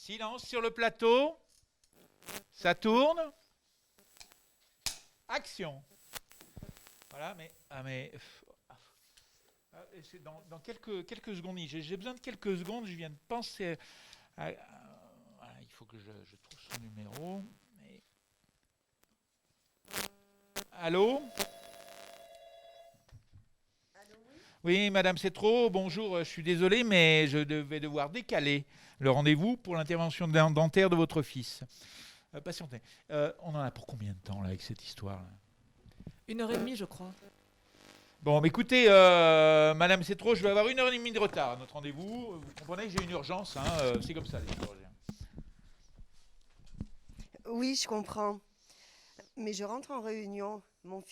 Silence sur le plateau. Ça tourne. Action. Voilà, c'est dans quelques secondes. J'ai besoin de quelques secondes. Je viens de penser voilà, il faut que je trouve son numéro. Mais... Allô? Oui, Madame Cetro, bonjour. Je suis désolé, mais je vais devoir décaler le rendez-vous pour l'intervention dentaire de votre fils. Patientez. On en a pour combien de temps là avec cette histoire-là? 1h30, je crois. Bon, mais écoutez, Madame Cetro, je vais avoir 1h30 de retard à notre rendez-vous. Vous comprenez, j'ai une urgence, hein, c'est comme ça les chirurgiens. Oui, je comprends. Mais je rentre en réunion. Mon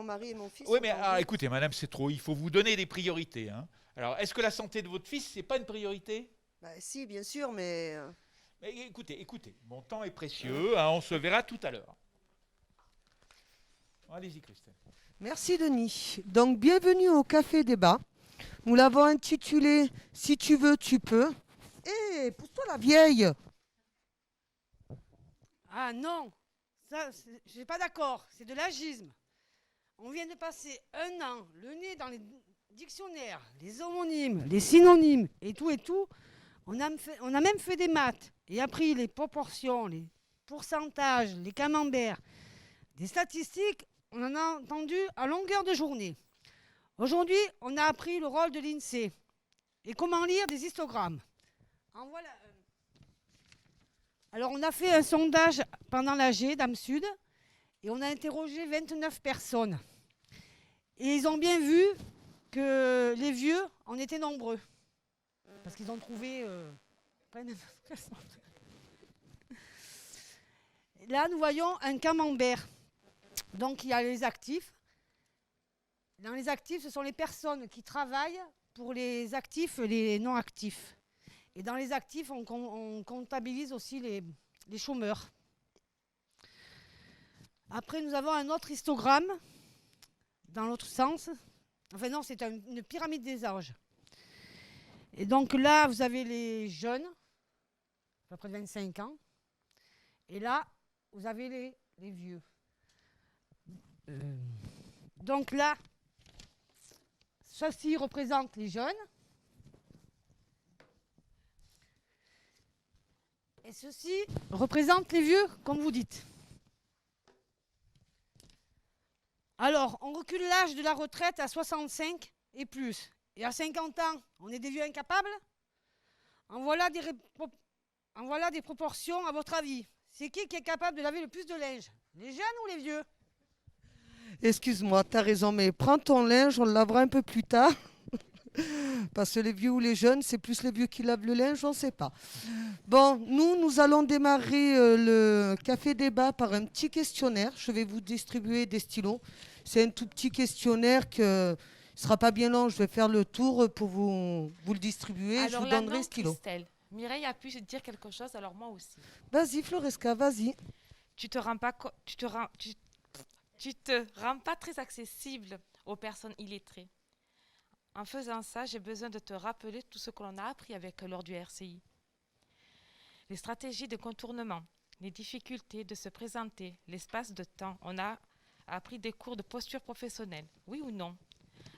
mari et mon fils Oui, sont mais en route. écoutez, Madame Cetro, il faut vous donner des priorités. Hein. Alors, est-ce que la santé de votre fils, c'est pas une priorité? Bah, si, bien sûr, mais... Mais écoutez, mon temps est précieux, hein, on se verra tout à l'heure. Allez-y, Christelle. Merci Denis. Donc bienvenue au Café Débat. Nous l'avons intitulé Si tu veux, tu peux. Hé, pousse-toi la vieille. Ah non, ça, je suis pas d'accord, c'est de l'agisme. On vient de passer un an, le nez dans les dictionnaires, les homonymes, les synonymes et tout. On a même fait des maths et appris les proportions, les pourcentages, les camemberts. Des statistiques, on en a entendu à longueur de journée. Aujourd'hui, on a appris le rôle de l'INSEE et comment lire des histogrammes. En voilà un. Alors, on a fait un sondage pendant l'AG, Dame Sud, et on a interrogé 29 personnes. Et ils ont bien vu que les vieux en étaient nombreux. Parce qu'ils ont trouvé plein de personnes. Là, nous voyons un camembert. Donc, il y a les actifs. Dans les actifs, ce sont les personnes qui travaillent pour les actifs et les non-actifs. Et dans les actifs, on comptabilise aussi les chômeurs. Après, nous avons un autre histogramme, dans l'autre sens. Enfin non, c'est une pyramide des âges. Et donc là, vous avez les jeunes, à peu près de 25 ans. Et là, vous avez les vieux. Donc là, ceci représente les jeunes. Et ceci représente les vieux, comme vous dites. Alors, on recule l'âge de la retraite à 65 et plus. Et à 50 ans, on est des vieux incapables? En voilà des proportions, à votre avis. C'est qui est capable de laver le plus de linge? Les jeunes ou les vieux? Excuse-moi, t'as raison, mais prends ton linge, on le lavera un peu plus tard. Parce que les vieux ou les jeunes, c'est plus les vieux qui lavent le linge, on ne sait pas. Bon, nous allons démarrer le café débat par un petit questionnaire. Je vais vous distribuer des stylos. C'est un tout petit questionnaire qui ne sera pas bien long. Je vais faire le tour pour vous le distribuer. Alors je vous là, donnerai non, le stylo. Christelle. Mireille a pu se dire quelque chose, alors moi aussi. Vas-y, Floresca, vas-y. Tu te rends pas très accessible aux personnes illettrées. En faisant ça, j'ai besoin de te rappeler tout ce que l'on a appris lors du RCI. Les stratégies de contournement, les difficultés de se présenter, l'espace de temps. On a appris des cours de posture professionnelle. Oui ou non?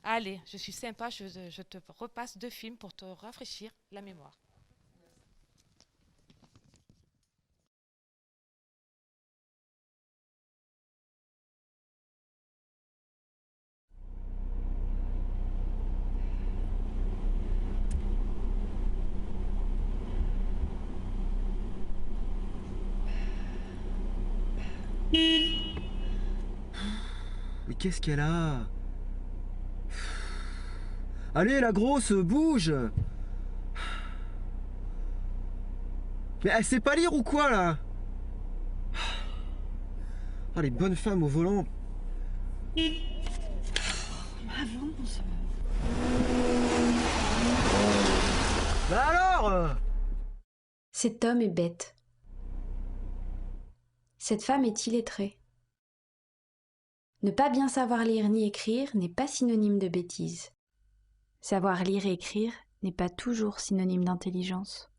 Allez, je suis sympa, je te repasse 2 films pour te rafraîchir la mémoire. Mais qu'est-ce qu'elle a? Allez, la grosse, bouge! Mais elle sait pas lire ou quoi, là? Oh, les bonnes femmes au volant. Avance. Bah alors! Cet homme est bête. Cette femme est illettrée. Ne pas bien savoir lire ni écrire n'est pas synonyme de bêtise. Savoir lire et écrire n'est pas toujours synonyme d'intelligence.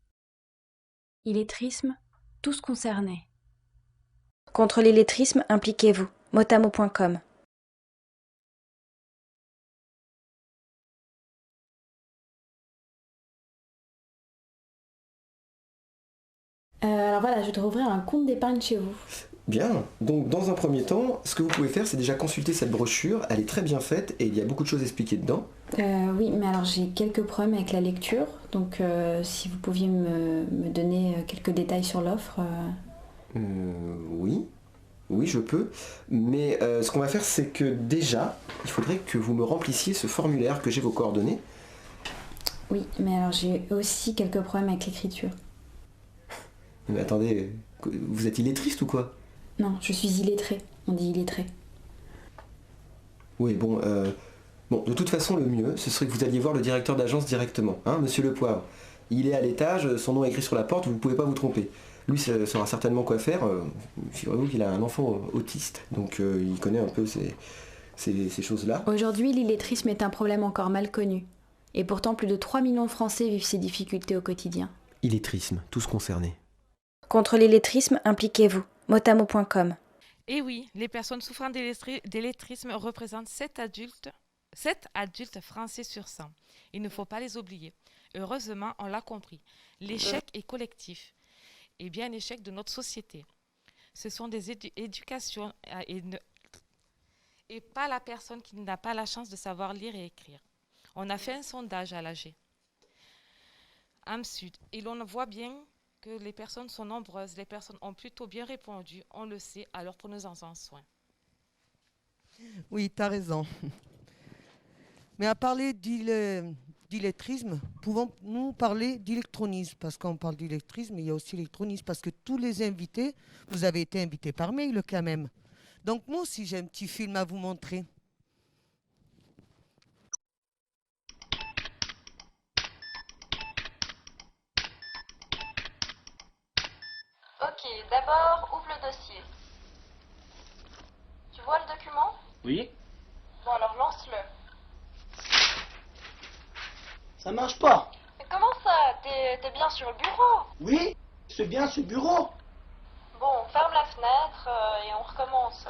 Illettrisme, tous concernés. Contre l'illettrisme, impliquez-vous. Motamo.com. Alors voilà, je voudrais ouvrir un compte d'épargne chez vous. Bien, donc dans un premier temps, ce que vous pouvez faire, c'est déjà consulter cette brochure, elle est très bien faite et il y a beaucoup de choses expliquées dedans. Oui, mais alors j'ai quelques problèmes avec la lecture, donc si vous pouviez me donner quelques détails sur l'offre. Oui, je peux, mais ce qu'on va faire, c'est que déjà, il faudrait que vous me remplissiez ce formulaire, que j'ai vos coordonnées. Oui, mais alors j'ai aussi quelques problèmes avec l'écriture. Mais attendez, vous êtes illettriste ou quoi? Non, je suis illettrée, on dit illettrée. Oui, bon, de toute façon, le mieux, ce serait que vous alliez voir le directeur d'agence directement, hein, monsieur Le Poivre. Il est à l'étage, son nom est écrit sur la porte, vous ne pouvez pas vous tromper. Lui saura certainement quoi faire. Figurez-vous qu'il a un enfant autiste, donc il connaît un peu ces choses-là. Aujourd'hui, l'illettrisme est un problème encore mal connu. Et pourtant, plus de 3 millions de Français vivent ces difficultés au quotidien. Illettrisme, tous concernés. Contre l'illettrisme, impliquez-vous. Motamo.com. Et oui, les personnes souffrant d'illettrisme représentent 7 adultes français sur 100. Il ne faut pas les oublier. Heureusement, on l'a compris. L'échec est collectif. Et bien l'échec de notre société. Ce sont des éducations et pas la personne qui n'a pas la chance de savoir lire et écrire. On a fait un sondage à l'AG AMSUD et l'on voit bien que les personnes sont nombreuses, les personnes ont plutôt bien répondu, on le sait, alors prenons-en soin. Oui, tu as raison. Mais à parler d'illettrisme, pouvons-nous parler d'électronisme? Parce qu'on parle d'électrisme, il y a aussi l'électronisme. Parce que tous les invités, vous avez été invités par mail quand même. Donc moi aussi, j'ai un petit film à vous montrer. Ok, d'abord, ouvre le dossier. Tu vois le document? Oui. Bon, alors lance-le. Ça marche pas. Mais comment ça? T'es bien sur le bureau? Oui, c'est bien ce bureau. Bon, ferme la fenêtre et on recommence.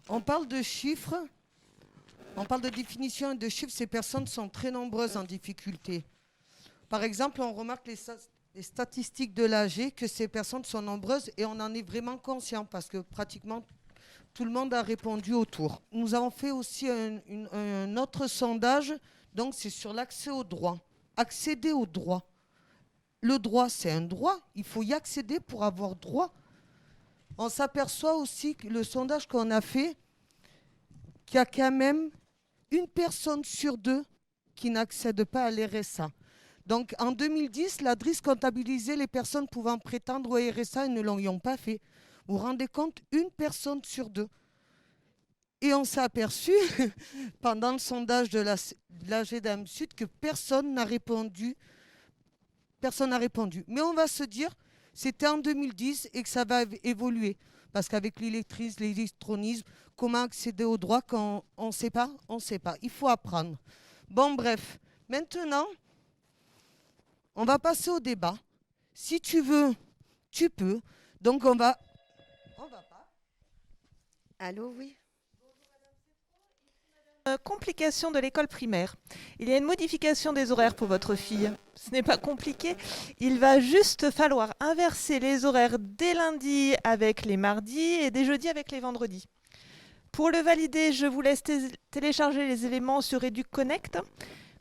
On parle de chiffres, on parle de définition et de chiffres. Ces personnes sont très nombreuses en difficulté. Par exemple, on remarque les statistiques de l'AG que ces personnes sont nombreuses et on en est vraiment conscient parce que pratiquement tout le monde a répondu autour. Nous avons fait aussi un autre sondage, donc c'est sur l'accès au droit. Accéder au droit. Le droit, c'est un droit, il faut y accéder pour avoir droit. On s'aperçoit aussi que le sondage qu'on a fait, qu'il y a quand même une personne sur 2 qui n'accède pas à l'RSA. Donc en 2010, la DRIS comptabilisait les personnes pouvant prétendre au RSA et ne l'ont pas fait. Vous vous rendez compte, une personne sur 2. Et on s'est aperçu, pendant le sondage de l'AG d'AMSUD, que personne n'a répondu. Personne n'a répondu. Mais on va se dire, c'était en 2010 et que ça va évoluer. Parce qu'avec l'illettrisme, l'électronisme, comment accéder au droit quand on ne sait pas? On ne sait pas. Il faut apprendre. Bon, bref. Maintenant, on va passer au débat. Si tu veux, tu peux. Donc, on va pas. Allô, oui. Complication de l'école primaire. Il y a une modification des horaires pour votre fille. Ce n'est pas compliqué. Il va juste falloir inverser les horaires des lundis avec les mardis et des jeudis avec les vendredis. Pour le valider, je vous laisse télécharger les éléments sur EduConnect.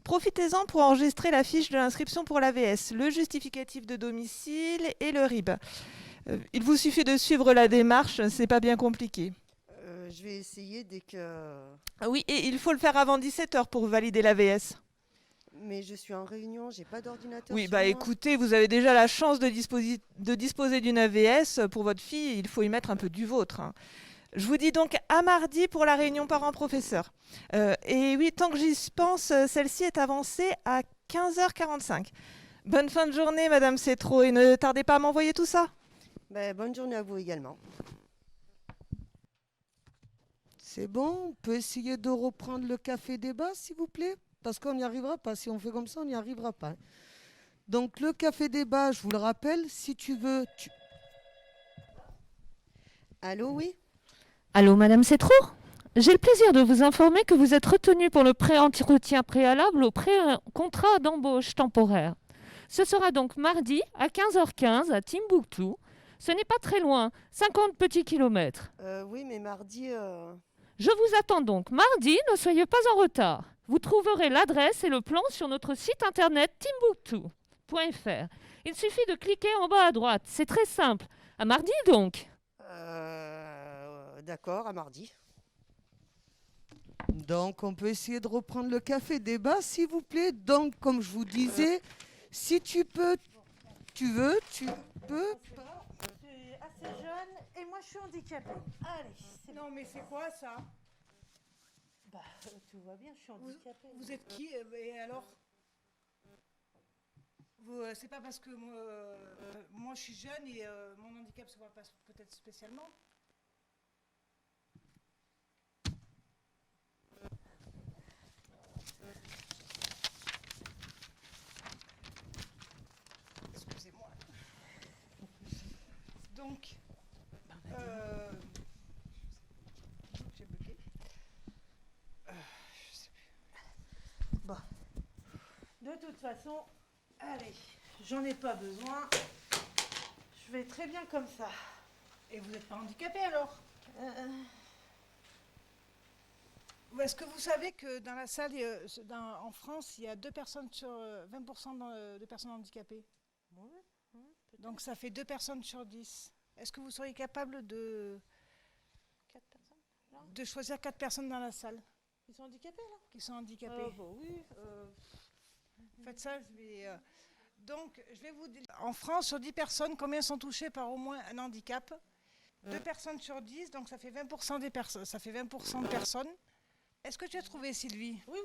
Profitez-en pour enregistrer la fiche de l'inscription pour l'AVS, le justificatif de domicile et le RIB. Il vous suffit de suivre la démarche, c'est pas bien compliqué. Je vais essayer dès que... Oui, et il faut le faire avant 17h pour valider l'AVS. Mais je suis en réunion, j'ai pas d'ordinateur. Oui, sur bah moi. écoutez, vous avez déjà la chance de disposer d'une AVS. Pour votre fille, il faut y mettre un peu du vôtre, hein. Je vous dis donc à mardi pour la réunion parents-professeurs. Et oui, tant que j'y pense, celle-ci est avancée à 15h45. Bonne fin de journée, Madame Cétro, et ne tardez pas à m'envoyer tout ça. Bonne journée à vous également. C'est bon, on peut essayer de reprendre le café débat, s'il vous plaît? Parce qu'on n'y arrivera pas. Si on fait comme ça, on n'y arrivera pas. Donc, le café débat, je vous le rappelle, si tu veux... Allô, oui? Allô, Madame Cétro? J'ai le plaisir de vous informer que vous êtes retenue pour le pré-entretien préalable au contrat d'embauche temporaire. Ce sera donc mardi à 15h15 à Timbuktu. Ce n'est pas très loin, 50 petits kilomètres. Oui, mais mardi... Je vous attends donc mardi, ne soyez pas en retard. Vous trouverez l'adresse et le plan sur notre site internet timbuktu.fr. Il suffit de cliquer en bas à droite, c'est très simple. À mardi donc. D'accord, à mardi. Donc, on peut essayer de reprendre le café débat, s'il vous plaît. Donc, comme je vous disais, si tu peux, tu veux, tu peux. Je suis assez jeune et moi je suis handicapée. Allez, Non, mais c'est quoi ça? bah, tu vois bien, je suis handicapée. Vous êtes qui et alors? C'est pas parce que moi je suis jeune et mon handicap se voit pas peut-être spécialement. Excusez-moi. Donc, j'ai bloqué. Je sais plus. Bon. De toute façon, allez, j'en ai pas besoin. Je vais très bien comme ça. Et vous n'êtes pas handicapé alors? Est-ce que vous savez que dans la salle, en France, il y a 2 personnes sur 20% de personnes handicapées? Oui, Donc ça fait 2 personnes sur 10. Est-ce que vous seriez capable de 4 personnes là choisir 4 personnes dans la salle Ils sont handicapés là qui sont handicapées? Bon, oui. Faites ça, je vais... Donc, je vais vous dire... En France, sur 10 personnes, combien sont touchées par au moins un handicap? 2 personnes sur 10, donc ça fait 20% des personnes. Ça fait 20% de personnes. Est-ce que tu as trouvé, Sylvie? Oui,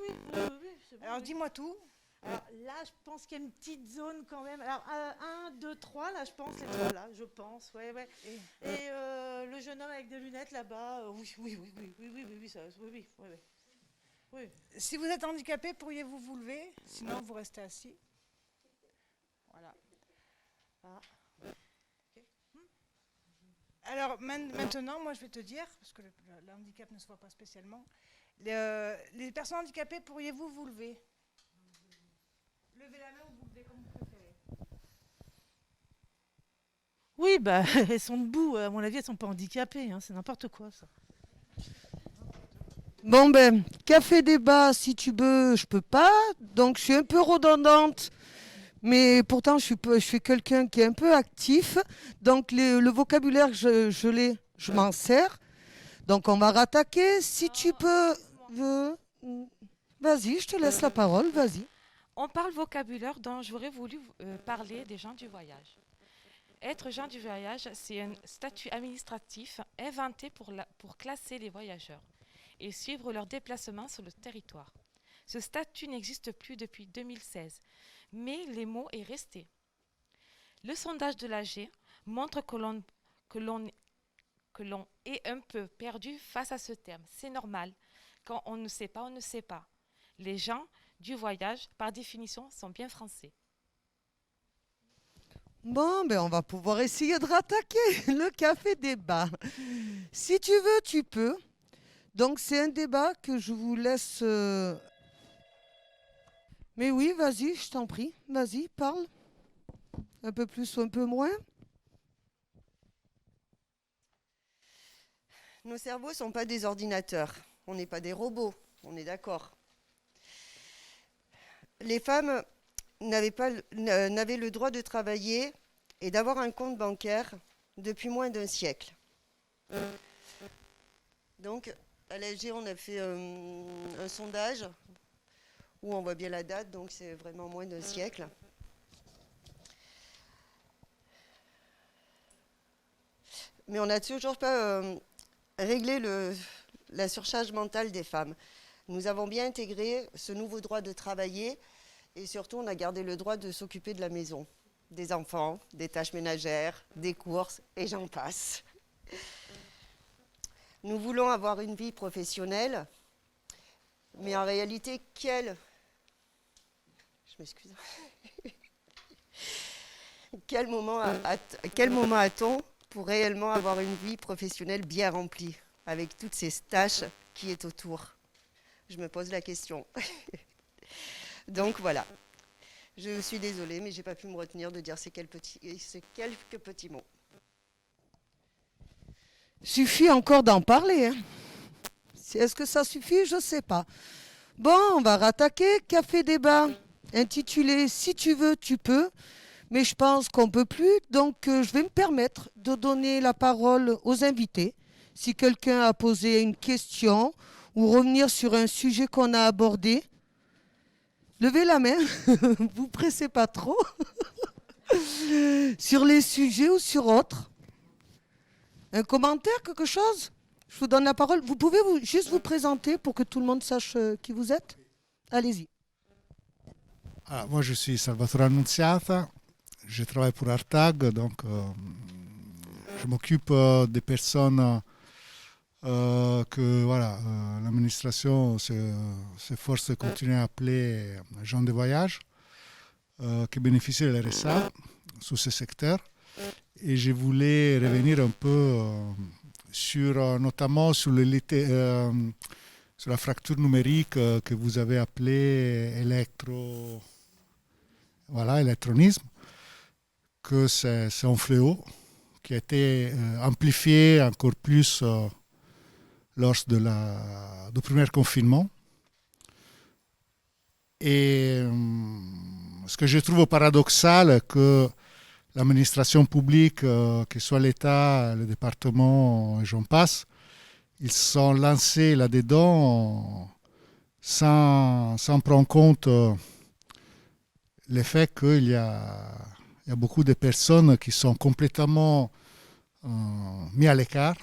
c'est bon. Alors, oui. dis-moi tout. Alors là, je pense qu'il y a une petite zone quand même. Alors, 1, 2, 3, là, je pense, les 3 là, je pense, ouais. Et le jeune homme avec des lunettes là-bas, oui, ça, oui. Si vous êtes handicapé, pourriez-vous vous lever? Sinon, vous restez assis. Voilà. Ah. Alors, maintenant, moi, je vais te dire, parce que le handicap ne se voit pas spécialement, les personnes handicapées, pourriez-vous vous lever? Levez la main ou vous levez comme vous préférez. Oui, bah, elles sont debout. À mon avis, elles sont pas handicapées. Hein, c'est n'importe quoi, ça. Bon, café débat, si tu veux, je peux pas. Donc, je suis un peu redondante. Mais pourtant, je suis quelqu'un qui est un peu actif. Donc, le vocabulaire, je m'en sers. Donc, on va rattaquer. Si tu peux... Vas-y, je te laisse la parole, vas-y. On parle vocabulaire dont j'aurais voulu parler des gens du voyage. Être gens du voyage, c'est un statut administratif inventé pour classer les voyageurs et suivre leurs déplacements sur le territoire. Ce statut n'existe plus depuis 2016, mais le mot est resté. Le sondage de l'AG montre que l'on est un peu perdu face à ce terme. C'est normal. Quand on ne sait pas, on ne sait pas. Les gens du voyage, par définition, sont bien français. Bon, on va pouvoir essayer de rattaquer le café débat. Si tu veux, tu peux. Donc, c'est un débat que je vous laisse... Mais oui, vas-y, je t'en prie. Vas-y, parle. Un peu plus ou un peu moins. Nos cerveaux ne sont pas des ordinateurs. On n'est pas des robots. On est d'accord. Les femmes n'avaient le droit de travailler et d'avoir un compte bancaire depuis moins d'1 siècle. Donc, à l'AG, on a fait un sondage où on voit bien la date, donc c'est vraiment moins d'un siècle. Mais on n'a toujours pas réglé la surcharge mentale des femmes. Nous avons bien intégré ce nouveau droit de travailler et surtout on a gardé le droit de s'occuper de la maison, des enfants, des tâches ménagères, des courses et j'en passe. Nous voulons avoir une vie professionnelle, mais en réalité, quel moment a-t-on pour réellement avoir une vie professionnelle bien remplie, avec toutes ces tâches qui est autour? Je me pose la question. Donc voilà. Je suis désolée, mais je n'ai pas pu me retenir de dire ces quelques petits mots. Suffit encore d'en parler. Hein. Est-ce que ça suffit? Je ne sais pas. Bon, on va rattaquer. Café débat intitulé « Si tu veux, tu peux ». Mais je pense qu'on ne peut plus. Donc, je vais me permettre de donner la parole aux invités. Si quelqu'un a posé une question ou revenir sur un sujet qu'on a abordé, levez la main. Vous pressez pas trop. Sur les sujets ou sur autres. Un commentaire, quelque chose? Je vous donne la parole. Vous pouvez juste vous présenter pour que tout le monde sache qui vous êtes? Allez-y. Ah, moi, je suis Salvatore Annunziata. Je travaille pour Artag, donc je m'occupe des personnes que l'administration s'efforce de continuer à appeler gens de voyage, qui bénéficient de l'RSA sous ce secteur. Et je voulais revenir un peu notamment sur la fracture numérique que vous avez appelée électronisme, que c'est un fléau qui a été amplifié encore plus lors du premier confinement. Et ce que je trouve paradoxal, que l'administration publique, que ce soit l'État, le département et j'en passe, ils sont lancés là-dedans sans prendre en compte le fait qu'il y a beaucoup de personnes qui sont complètement mises à l'écart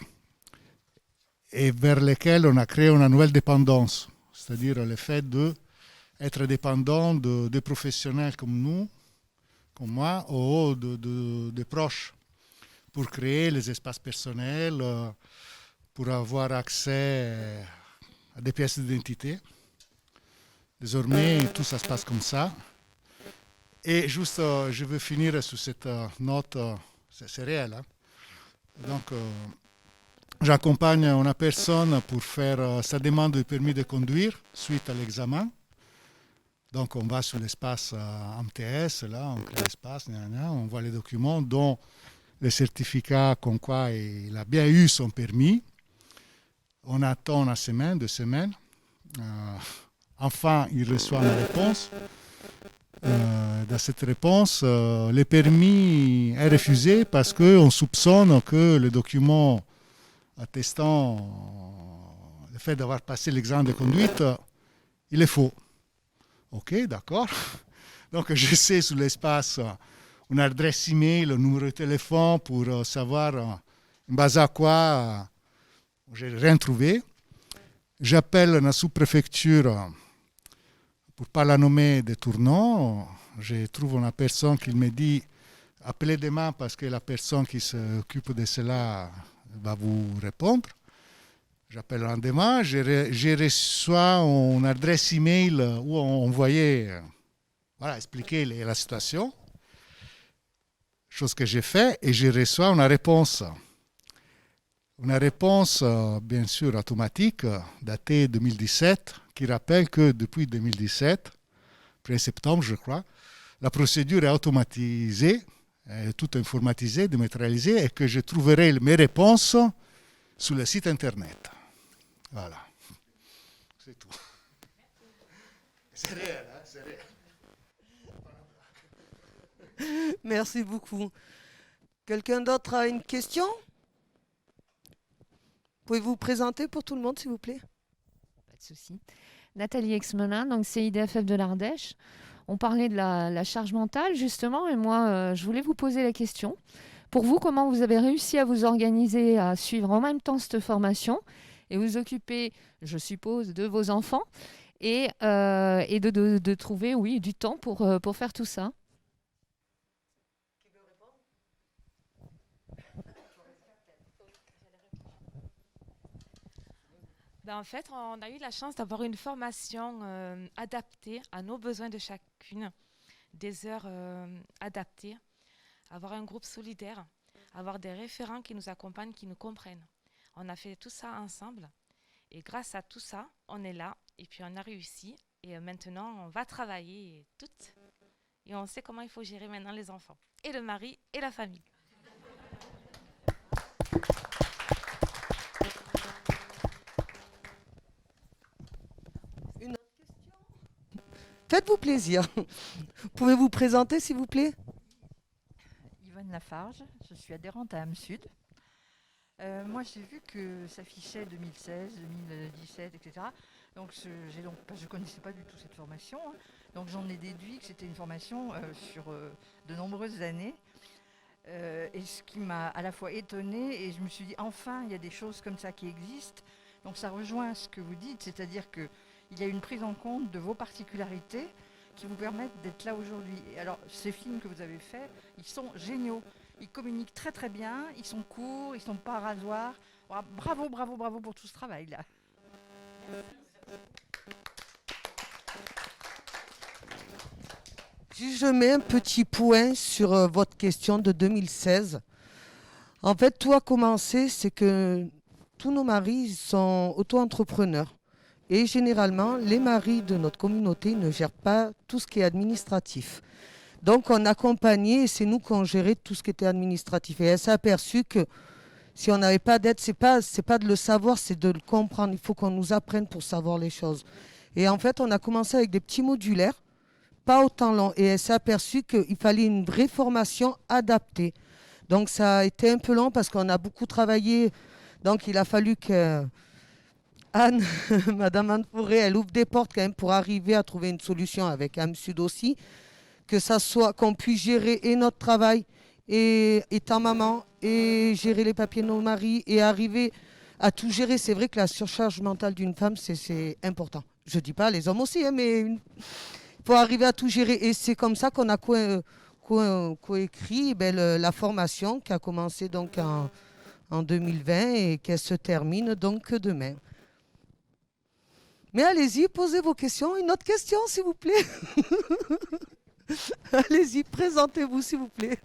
et vers lesquelles on a créé une nouvelle dépendance, c'est-à-dire le fait d'être dépendant de professionnels comme nous, comme moi, ou de proches, pour créer les espaces personnels, pour avoir accès à des pièces d'identité. Désormais, tout ça se passe comme ça. Et juste, je veux finir sur cette note, c'est réel. Hein? Donc, j'accompagne une personne pour faire sa demande de permis de conduire suite à l'examen. Donc, on va sur l'espace MTS, là, on crée l'espace, on voit les documents, dont le certificat comme quoi il a bien eu son permis. On attend une semaine, 2 semaines. Enfin, il reçoit une réponse. Dans cette réponse, le permis est refusé parce qu'on soupçonne que le document attestant le fait d'avoir passé l'examen de conduite, il est faux. Ok, d'accord. Donc, je sais sur l'espace une adresse email, un numéro de téléphone pour savoir en base à quoi j'ai rien trouvé. J'appelle la sous-préfecture pour ne pas la nommer de Tournon. Je trouve une personne qui me dit appelez demain parce que la personne qui s'occupe de cela va vous répondre. J'appelle le lendemain, je reçois une adresse email où on voyait expliquer la situation, chose que j'ai fait, et je reçois une réponse. Une réponse, bien sûr, automatique, datée 2017, qui rappelle que depuis 2017, 1er septembre, je crois, la procédure est automatisée, tout informatisé, dématérialisé, et que je trouverai mes réponses sur le site internet. Voilà. C'est tout. C'est réel, hein, c'est réel. Merci beaucoup. Quelqu'un d'autre a une question? Pouvez-vous vous présenter pour tout le monde, s'il vous plaît? Pas de souci. Nathalie Exmelin, donc CIDFF de l'Ardèche. On parlait de la charge mentale, justement, et moi, je voulais vous poser la question. Pour vous, comment vous avez réussi à vous organiser, à suivre en même temps cette formation et vous occuper, je suppose, de vos enfants et de trouver, oui, du temps pour faire tout ça? En fait, on a eu la chance d'avoir une formation adaptée à nos besoins de chacune, des heures adaptées, avoir un groupe solidaire, avoir des référents qui nous accompagnent, qui nous comprennent. On a fait tout ça ensemble et grâce à tout ça, on est là et puis on a réussi et maintenant on va travailler toutes et on sait comment il faut gérer maintenant les enfants et le mari et la famille. Faites-vous plaisir. Pouvez-vous vous présenter, s'il vous plaît? Yvonne Lafarge, je suis adhérente à AMSUD. Moi, j'ai vu que ça affichait 2016, 2017, etc. Donc, je ne connaissais pas du tout cette formation. Hein. Donc, j'en ai déduit que c'était une formation sur de nombreuses années. Et ce qui m'a à la fois étonnée, et je me suis dit, enfin, il y a des choses comme ça qui existent. Donc, ça rejoint ce que vous dites, c'est-à-dire que il y a une prise en compte de vos particularités qui vous permettent d'être là aujourd'hui. Et alors, ces films que vous avez faits, ils sont géniaux. Ils communiquent très très bien, ils sont courts, ils sont pas rasoirs. Bravo, bravo, bravo pour tout ce travail-là. Si je mets un petit point sur votre question de 2016, en fait, tout a commencé, c'est que tous nos maris sont auto-entrepreneurs. Et généralement, les maris de notre communauté ne gèrent pas tout ce qui est administratif. Donc, on accompagnait et c'est nous qui avons géré tout ce qui était administratif. Et elle s'est aperçue que si on n'avait pas d'aide, c'est pas de le savoir, c'est de le comprendre. Il faut qu'on nous apprenne pour savoir les choses. Et en fait, on a commencé avec des petits modulaires, pas autant longs. Et elle s'est aperçue qu'il fallait une vraie formation adaptée. Donc, ça a été un peu long parce qu'on a beaucoup travaillé. Donc, il a fallu que Anne, Madame Anne Forêt, elle ouvre des portes quand même pour arriver à trouver une solution avec AMSUD aussi, que ça soit qu'on puisse gérer et notre travail et étant maman et gérer les papiers de nos maris et arriver à tout gérer. C'est vrai que la surcharge mentale d'une femme, c'est important. Je dis pas les hommes aussi, hein, mais il faut arriver à tout gérer et c'est comme ça qu'on a coécrit la formation qui a commencé donc en 2020 et qui se termine donc demain. Mais allez-y, posez vos questions. Une autre question, s'il vous plaît. Allez-y, présentez-vous, s'il vous plaît.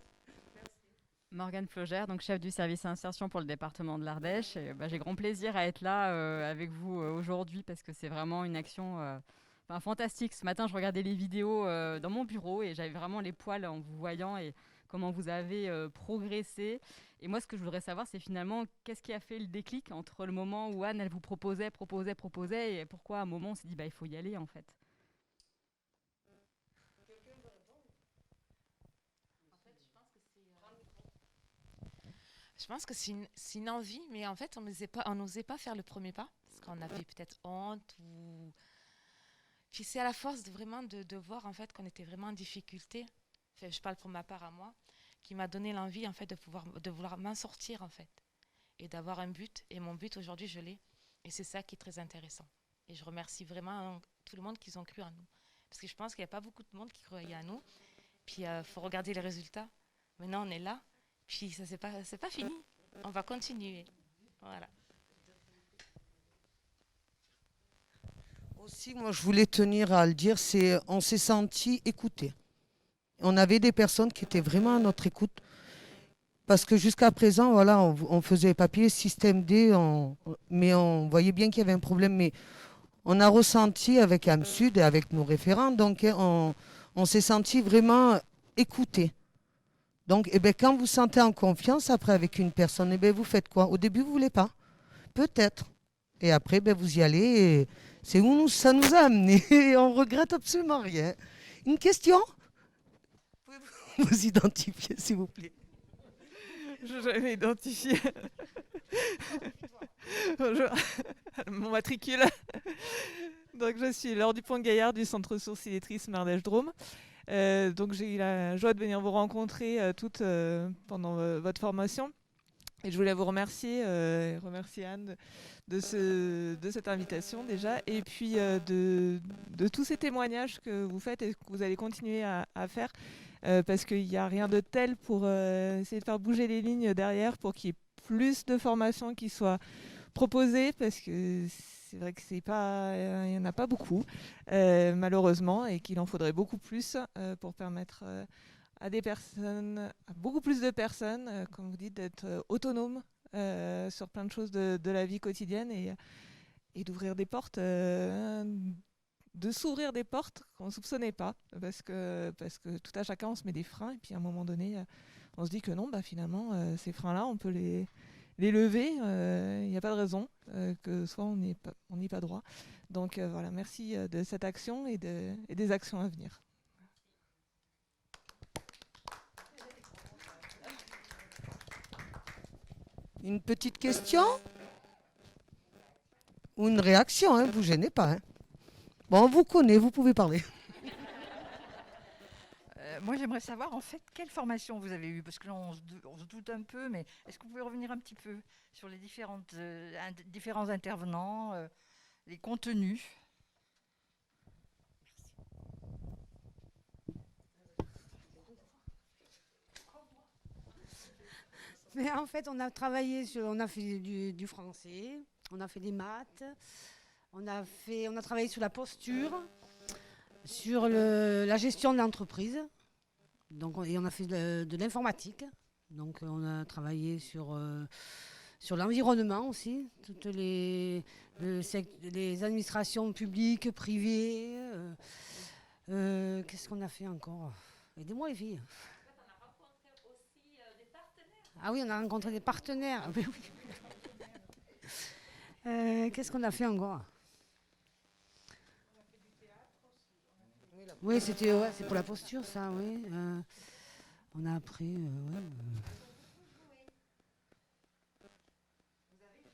Morgane Flogère, donc chef du service insertion pour le département de l'Ardèche. J'ai grand plaisir à être là avec vous aujourd'hui parce que c'est vraiment une action fantastique. Ce matin, je regardais les vidéos dans mon bureau et j'avais vraiment les poils en vous voyant et comment vous avez progressé. Et moi, ce que je voudrais savoir, c'est finalement, qu'est-ce qui a fait le déclic entre le moment où Anne, elle vous proposait, et pourquoi à un moment, on s'est dit, il faut y aller, en fait. Je pense que c'est une envie, mais en fait, on n'osait pas faire le premier pas, parce qu'on avait peut-être honte ou... Puis c'est à la force de voir en fait qu'on était vraiment en difficulté. Enfin, je parle pour ma part à moi, qui m'a donné l'envie en fait de vouloir m'en sortir en fait et d'avoir un but. Et mon but aujourd'hui, je l'ai. Et c'est ça qui est très intéressant. Et je remercie vraiment tout le monde qui ont cru en nous, parce que je pense qu'il n'y a pas beaucoup de monde qui croyait en nous. Puis faut regarder les résultats. Maintenant, on est là. Puis ça c'est pas fini. On va continuer. Voilà. Aussi, moi, je voulais tenir à le dire, on s'est senti écoutés. On avait des personnes qui étaient vraiment à notre écoute. Parce que jusqu'à présent, voilà, on faisait papier, système D, mais on voyait bien qu'il y avait un problème. Mais on a ressenti avec AMSUD et avec nos référents, donc on s'est senti vraiment écoutés. Donc, quand vous vous sentez en confiance après avec une personne, vous faites quoi? Au début, vous ne voulez pas. Peut-être. Et après, vous y allez et c'est où ça nous a amenés. Et on ne regrette absolument rien. Une question? Pouvez-vous vous identifier, s'il vous plaît? Je vais identifier. Bonjour. Mon matricule. Donc, je suis Laure Dupont-Gaillard du Centre Ressources Illettrisme Ardèche-Drôme. Donc, j'ai eu la joie de venir vous rencontrer toutes pendant votre formation. Et je voulais vous remercier, remercier Anne de cette invitation déjà, et puis de tous ces témoignages que vous faites et que vous allez continuer à faire, parce qu'il n'y a rien de tel pour essayer de faire bouger les lignes derrière, pour qu'il y ait plus de formations qui soient proposées, parce que c'est vrai que il n'y en a pas beaucoup, malheureusement, et qu'il en faudrait beaucoup plus pour permettre à beaucoup plus de personnes, comme vous dites, d'être autonomes sur plein de choses de la vie quotidienne, et d'ouvrir des portes, de s'ouvrir des portes qu'on ne soupçonnait pas, parce que tout à chacun on se met des freins, et puis à un moment donné on se dit que non, finalement ces freins-là on peut les lever, il n'y a pas de raison que soit on n'y ait pas droit. Donc voilà, merci de cette action et des actions à venir. Une petite question ou une réaction, hein, vous gênez pas. Hein. Bon, on vous connaît, vous pouvez parler. Moi, j'aimerais savoir en fait quelle formation vous avez eue, parce que là, on se doute un peu, mais est-ce que vous pouvez revenir un petit peu sur les différents intervenants, les contenus? Mais en fait, on a travaillé on a fait du français, on a fait des maths, on a travaillé sur la posture, sur la gestion de l'entreprise, et on a fait de l'informatique. Donc on a travaillé sur l'environnement aussi, toutes les administrations publiques, privées. Qu'est-ce qu'on a fait encore? Aidez-moi les filles. Ah oui, on a rencontré des partenaires. Oui, oui. Qu'est-ce qu'on a fait encore? Oui, c'est pour la posture, ça, oui. On a appris.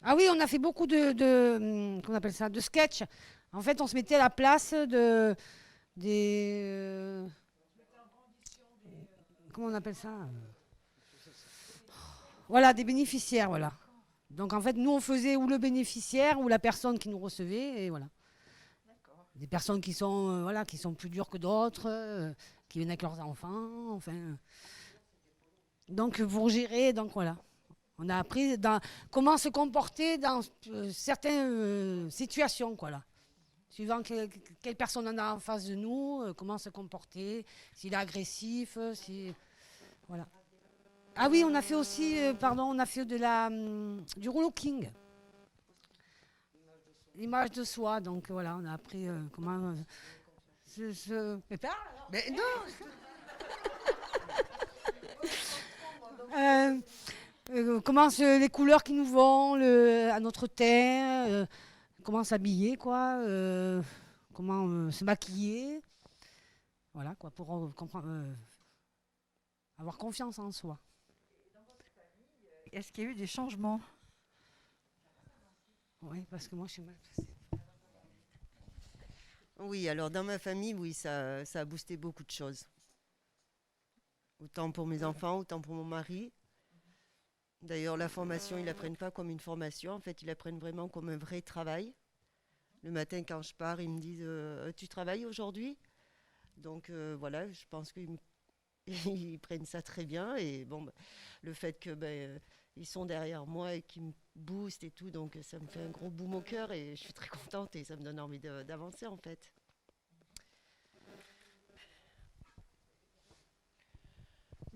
Ah oui, on a fait beaucoup qu'on appelle ça, de sketch. En fait, on se mettait à la place des. Comment on appelle ça? Voilà, des bénéficiaires, voilà. Donc en fait, nous, on faisait ou le bénéficiaire ou la personne qui nous recevait, et voilà. Des personnes qui sont, qui sont plus dures que d'autres, qui viennent avec leurs enfants, enfin. Donc pour gérer, donc voilà. On a appris comment se comporter dans certaines situations, quoi, là. Suivant quelle personne on a en face de nous, comment se comporter, s'il est agressif, voilà. Ah oui, on a fait aussi, on a fait du rouleau-king. L'image de soi, donc voilà, on a appris comment Mais parle alors. Mais non. Comment les couleurs qui nous vont à notre teint, comment s'habiller, quoi, comment se maquiller, voilà, quoi, pour comprendre, avoir confiance en soi. Est-ce qu'il y a eu des changements? Oui, parce que moi, je suis mal placée. Oui, alors dans ma famille, oui, ça a boosté beaucoup de choses. Autant pour mes enfants, autant pour mon mari. D'ailleurs, la formation, ils ne la prennent pas comme une formation. En fait, ils la prennent vraiment comme un vrai travail. Le matin, quand je pars, ils me disent tu travailles aujourd'hui? Donc voilà, je pense qu'ils prennent ça très bien. Et bon, le fait que ils sont derrière moi et qu'ils me boostent et tout, donc ça me fait un gros boom au cœur et je suis très contente et ça me donne envie d'avancer en fait.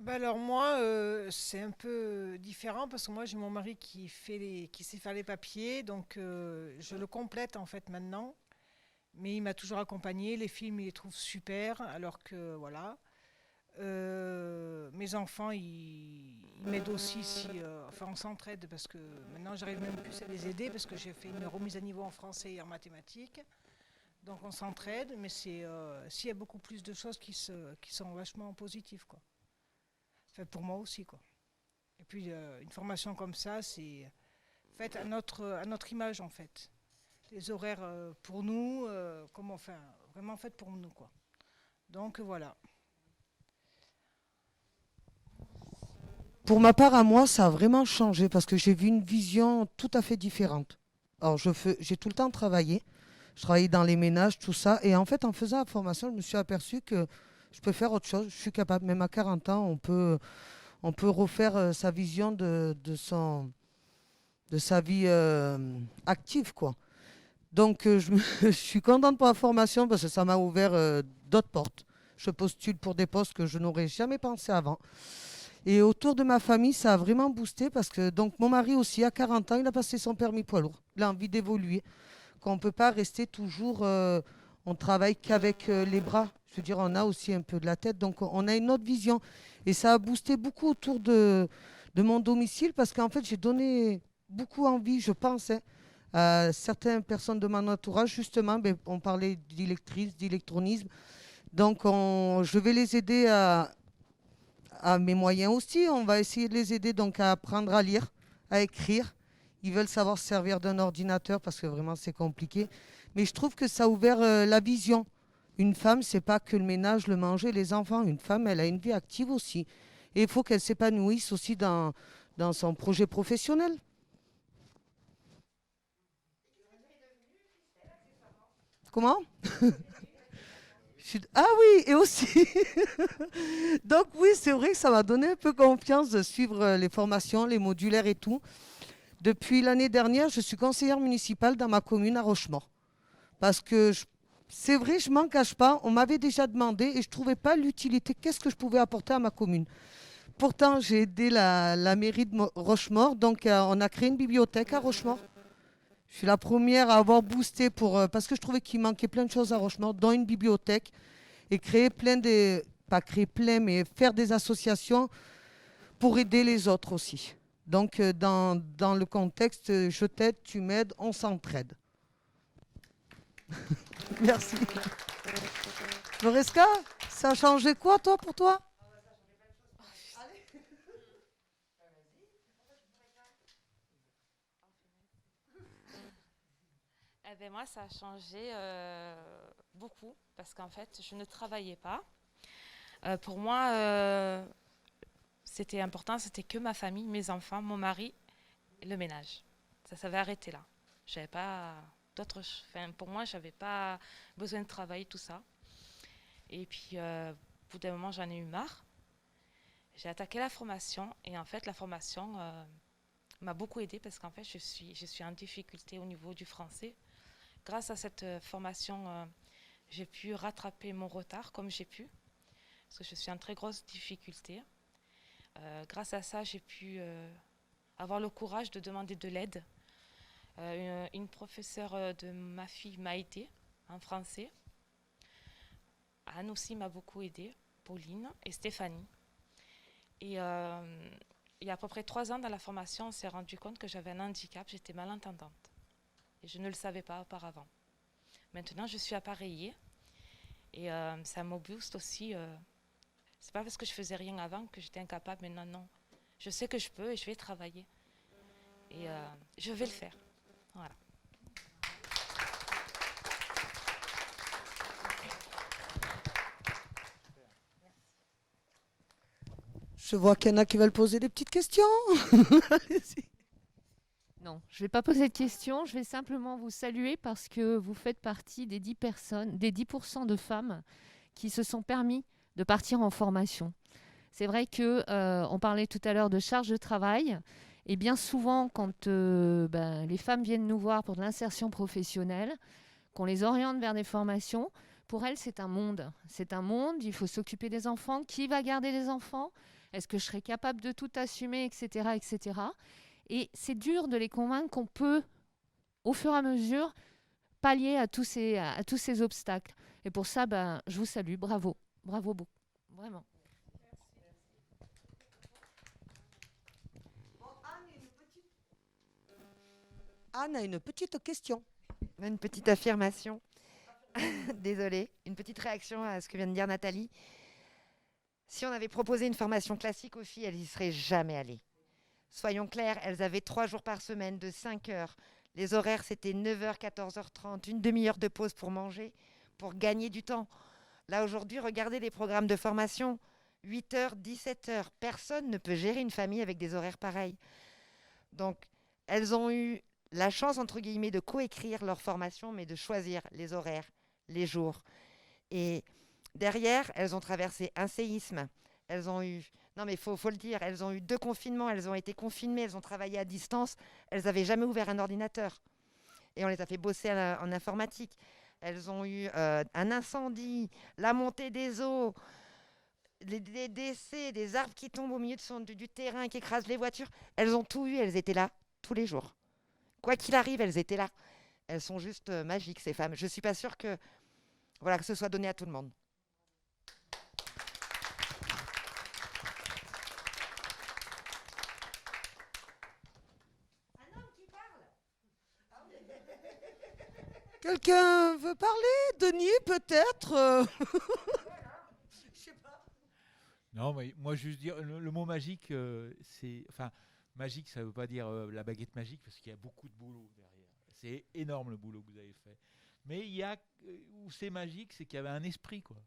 Alors moi, c'est un peu différent parce que moi j'ai mon mari qui sait faire les papiers, donc je le complète en fait maintenant. Mais il m'a toujours accompagné, les films il les trouve super, alors que voilà. Mes enfants ils m'aident aussi enfin on s'entraide parce que maintenant j'arrive même plus à les aider parce que j'ai fait une remise à niveau en français et en mathématiques. Donc on s'entraide, mais s'il y a beaucoup plus de choses qui sont vachement positives, quoi. Enfin, pour moi aussi, quoi. Et puis une formation comme ça, c'est faite à notre image en fait. des horaires pour nous, vraiment faites pour nous, quoi. Donc voilà. Pour ma part, à moi, ça a vraiment changé parce que j'ai vu une vision tout à fait différente. Alors, j'ai tout le temps travaillé. Je travaillais dans les ménages, tout ça. Et en fait, en faisant la formation, je me suis aperçu que je peux faire autre chose. Je suis capable, même à 40 ans, on peut refaire sa vision de sa vie active, quoi. Donc, je suis contente pour la formation parce que ça m'a ouvert d'autres portes. Je postule pour des postes que je n'aurais jamais pensé avant. Et autour de ma famille, ça a vraiment boosté parce que donc mon mari aussi, à 40 ans, il a passé son permis poids lourd. Il a envie d'évoluer. Qu'on ne peut pas rester toujours, on travaille qu'avec les bras. Je veux dire, on a aussi un peu de la tête, donc on a une autre vision. Et ça a boosté beaucoup autour de mon domicile parce qu'en fait, j'ai donné beaucoup envie, je pense, hein, à certaines personnes de mon entourage, justement, on parlait d'électronisme. Donc, je vais les aider à mes moyens aussi. On va essayer de les aider donc à apprendre à lire, à écrire. Ils veulent savoir se servir d'un ordinateur parce que vraiment c'est compliqué. Mais je trouve que ça a ouvert la vision. Une femme, c'est pas que le ménage, le manger, les enfants. Une femme, elle a une vie active aussi. Et il faut qu'elle s'épanouisse aussi dans son projet professionnel. Comment? Ah oui, et aussi. Donc oui, c'est vrai que ça m'a donné un peu confiance de suivre les formations, les modulaires et tout. Depuis l'année dernière, je suis conseillère municipale dans ma commune à Rochemort. Parce que c'est vrai, je ne m'en cache pas, on m'avait déjà demandé et je ne trouvais pas l'utilité. Qu'est-ce que je pouvais apporter à ma commune? Pourtant, j'ai aidé la mairie de Rochemort, donc on a créé une bibliothèque à Rochemort. Je suis la première à avoir boosté parce que je trouvais qu'il manquait plein de choses à Rochemort, dont une bibliothèque, et mais faire des associations pour aider les autres aussi. Donc, dans le contexte, je t'aide, tu m'aides, on s'entraide. Merci. Loreska, ça a changé quoi, toi, pour toi? Eh ben moi, ça a changé beaucoup parce qu'en fait, je ne travaillais pas. Pour moi, c'était important, c'était que ma famille, mes enfants, mon mari et le ménage. Ça s'avait arrêté là. J'avais pas pour moi, j'avais pas besoin de travailler, tout ça. Et puis, au bout d'un moment, j'en ai eu marre. J'ai attaqué la formation et en fait, la formation m'a beaucoup aidée parce qu'en fait, je suis en difficulté au niveau du français. Grâce à cette formation, j'ai pu rattraper mon retard comme j'ai pu, parce que je suis en très grosse difficulté. Grâce à ça, j'ai pu avoir le courage de demander de l'aide. Une professeure de ma fille m'a aidée en français. Anne aussi m'a beaucoup aidée, Pauline et Stéphanie. Et il y a à peu près 3 ans dans la formation, on s'est rendu compte que j'avais un handicap, j'étais malentendante. Et je ne le savais pas auparavant. Maintenant, je suis appareillée et ça me booste aussi. C'est pas parce que je faisais rien avant que j'étais incapable, maintenant non. Je sais que je peux et je vais travailler. Et je vais le faire. Voilà. Je vois qu'il y en a qui veulent poser des petites questions. Allez-y. Non, je ne vais pas poser de questions, je vais simplement vous saluer parce que vous faites partie des 10% de femmes qui se sont permis de partir en formation. C'est vrai qu'on parlait tout à l'heure de charge de travail et bien souvent quand les femmes viennent nous voir pour de l'insertion professionnelle, qu'on les oriente vers des formations, pour elles c'est un monde. C'est un monde, il faut s'occuper des enfants. Qui va garder les enfants? Est-ce que je serai capable de tout assumer, etc., etc. Et c'est dur de les convaincre qu'on peut, au fur et à mesure, pallier à tous ces obstacles. Et pour ça, je vous salue. Bravo. Bravo beaucoup. Vraiment. Anne a une petite question. Une petite affirmation. Désolée. Une petite réaction à ce que vient de dire Nathalie. Si on avait proposé une formation classique aux filles, elles n'y seraient jamais allées. Soyons clairs, elles avaient 3 jours par semaine de 5 heures, Les horaires, c'était 9h, 14h30, une demi-heure de pause pour manger, pour gagner du temps. Là, aujourd'hui, regardez les programmes de formation, 8h, 17h. Personne ne peut gérer une famille avec des horaires pareils. Donc, elles ont eu la chance, entre guillemets, de coécrire leur formation, mais de choisir les horaires, les jours. Et derrière, elles ont traversé un séisme. Elles ont eu... Non, mais il faut le dire, elles ont eu 2 confinements, elles ont été confinées, elles ont travaillé à distance, elles n'avaient jamais ouvert un ordinateur. Et on les a fait bosser en informatique. Elles ont eu un incendie, la montée des eaux, des décès, des arbres qui tombent au milieu du terrain, qui écrasent les voitures. Elles ont tout eu, elles étaient là tous les jours. Quoi qu'il arrive, elles étaient là. Elles sont juste magiques, ces femmes. Je ne suis pas sûre que ce soit donné à tout le monde. Quelqu'un veut parler? Denis, peut-être? Je sais pas. Non, mais moi, juste dire, le mot magique, c'est... Enfin, magique, ça ne veut pas dire la baguette magique, parce qu'il y a beaucoup de boulot derrière. C'est énorme le boulot que vous avez fait. Mais il y a... où c'est magique, c'est qu'il y avait un esprit, quoi,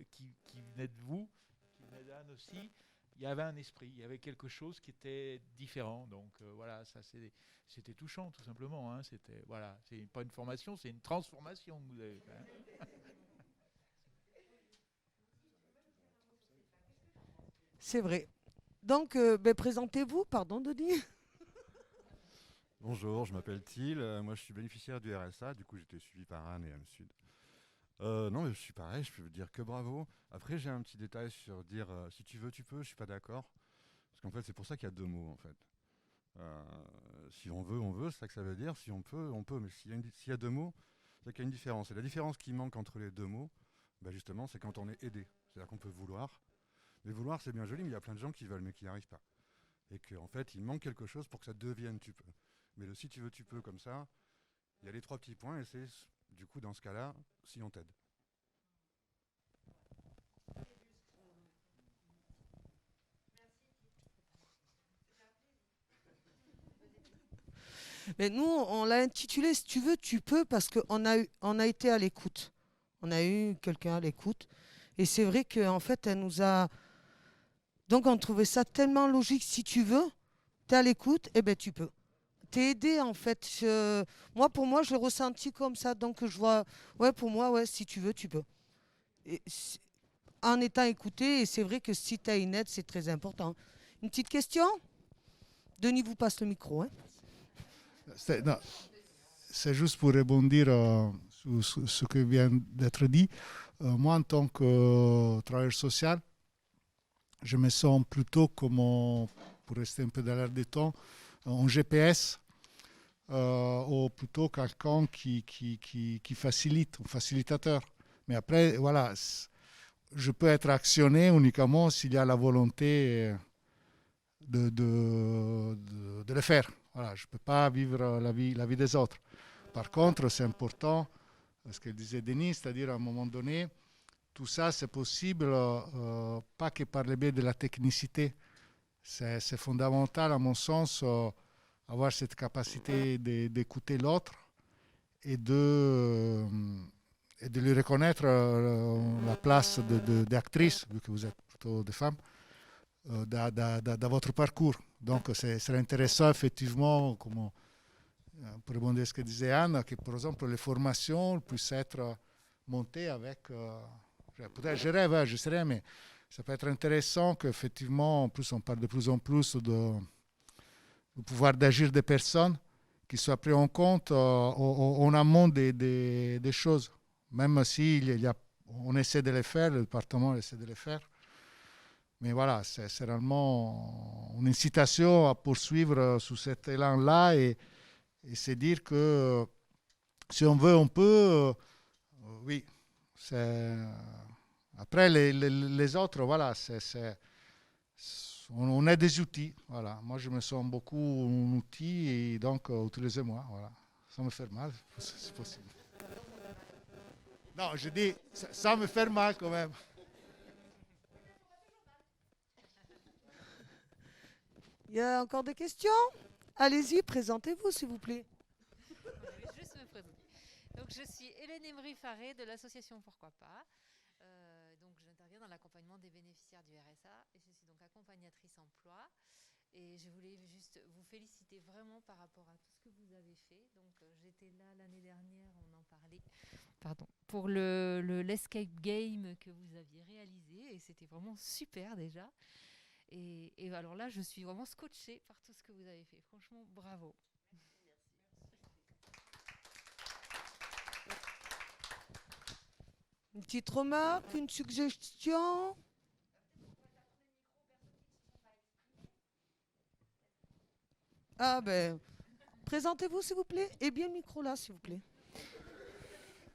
qui venait de vous, qui venait d'Anne aussi. Il y avait un esprit, il y avait quelque chose qui était différent. Donc voilà, ça c'était touchant, tout simplement. Hein. C'était, voilà, c'est pas une formation, c'est une transformation que vous avez fait. Hein. C'est vrai. Donc, présentez-vous, pardon, Denis. Bonjour, je m'appelle Thiel. Moi, je suis bénéficiaire du RSA. Du coup, j'étais suivi par Anne et Am-Sud. Non, mais je suis pareil, je peux vous dire que bravo. Après, j'ai un petit détail sur dire si tu veux, tu peux. Je suis pas d'accord. Parce qu'en fait, c'est pour ça qu'il y a 2 mots, en fait. Si on veut, c'est ça que ça veut dire. Si on peut, on peut. Mais s'il y a 2 mots, c'est qu'il y a une différence. Et la différence qui manque entre les 2 mots, bah justement, c'est quand on est aidé. C'est-à-dire qu'on peut vouloir. Mais vouloir, c'est bien joli, mais il y a plein de gens qui veulent, mais qui n'y arrivent pas. Et qu'en fait, il manque quelque chose pour que ça devienne tu peux. Mais le si tu veux, tu peux, comme ça, il y a les 3 petits points, et c'est, du coup, dans ce cas-là, si on t'aide. Mais nous, on l'a intitulé Si tu veux, tu peux, parce qu'on a été à l'écoute. On a eu quelqu'un à l'écoute. Et c'est vrai qu'en fait, elle nous a... Donc, on trouvait ça tellement logique. Si tu veux, tu es à l'écoute, eh bien, tu peux. Tu es aidé, en fait. Pour moi, je l'ai ressenti comme ça. Donc, je vois... Ouais, pour moi, ouais, si tu veux, tu peux. Et en étant écouté, et c'est vrai que si tu as une aide, c'est très important. Une petite question? Denis vous passe le micro. Hein. C'est juste pour rebondir sur ce qui vient d'être dit. Moi, en tant que travailleur social, je me sens plutôt comme, pour rester un peu dans l'air du temps, un GPS ou plutôt quelqu'un qui facilite, un facilitateur. Mais après, voilà, je peux être actionné uniquement s'il y a la volonté de le faire. Voilà, je ne peux pas vivre la vie des autres. Par contre, c'est important, ce que disait Denis, c'est-à-dire à un moment donné, tout ça, c'est possible, pas que par le biais de la technicité. C'est fondamental, à mon sens, avoir cette capacité d'écouter l'autre et de lui reconnaître la place d'actrice, vu que vous êtes plutôt des femmes, dans votre parcours. Donc, ce serait intéressant, effectivement, pour rebondir à ce que disait Anne, que, par exemple, les formations puissent être montées avec... peut-être je rêve, je sais rien, mais ça peut être intéressant qu'effectivement, en plus, on parle de plus en plus du pouvoir d'agir des personnes qui soient pris en compte en amont des choses. Même si on essaie de les faire, le département essaie de les faire. Mais voilà, c'est réellement une incitation à poursuivre sous cet élan-là et c'est dire que si on veut, on peut. Oui. Après, les autres, voilà, on a des outils. Voilà. Moi, je me sens beaucoup un outil et donc utilisez-moi. Voilà. Sans me faire mal, c'est possible. Non, je dis sans me faire mal quand même. Il y a encore des questions? Allez-y, présentez-vous, s'il vous plaît. Donc je suis Hélène Emery-Faré de l'association Pourquoi pas. Donc j'interviens dans l'accompagnement des bénéficiaires du RSA et je suis donc accompagnatrice emploi. Et je voulais juste vous féliciter vraiment par rapport à tout ce que vous avez fait. Donc j'étais là l'année dernière, on en parlait, pour l'escape game que vous aviez réalisé et c'était vraiment super déjà. Et alors là, je suis vraiment scotchée par tout ce que vous avez fait. Franchement, bravo. Une petite remarque, une suggestion? Ah ben, présentez-vous s'il vous plaît. Et bien le micro là s'il vous plaît.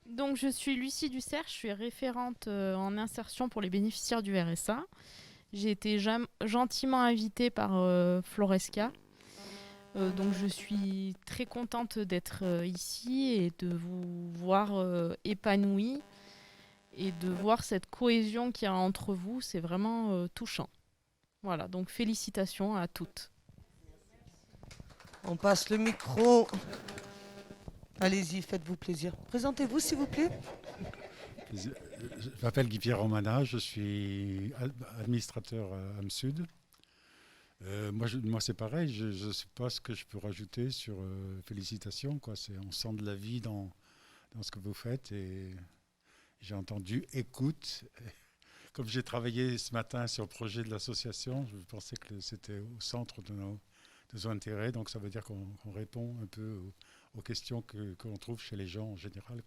Donc je suis Lucie Dussert, je suis référente en insertion pour les bénéficiaires du RSA. J'ai été gentiment invitée par Floresca. Donc je suis très contente d'être ici et de vous voir épanouie et de voir cette cohésion qu'il y a entre vous. C'est vraiment touchant. Voilà, donc félicitations à toutes. On passe le micro. Allez-y, faites-vous plaisir. Présentez-vous, s'il vous plaît. Je m'appelle Guy-Pierre Romana, je suis administrateur à AMSUD. Moi c'est pareil, je ne sais pas ce que je peux rajouter sur félicitations. On sent de la vie dans ce que vous faites et j'ai entendu écoute. Comme j'ai travaillé ce matin sur le projet de l'association, je pensais que c'était au centre de nos intérêts, donc ça veut dire qu'on répond un peu aux questions qu'on trouve chez les gens en général,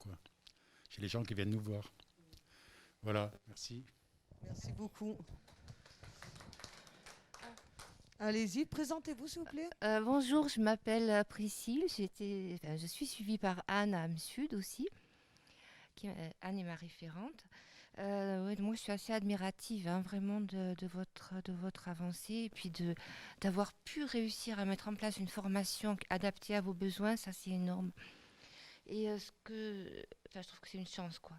chez les gens qui viennent nous voir. Voilà, merci. Merci beaucoup. Allez-y, présentez-vous s'il vous plaît. Bonjour, je m'appelle Priscille, je suis suivie par Anne à AMSUD aussi, Anne est ma référente. Moi, je suis assez admirative vraiment de votre avancée et puis d'avoir pu réussir à mettre en place une formation adaptée à vos besoins, ça c'est énorme. Et je trouve que c'est une chance, quoi.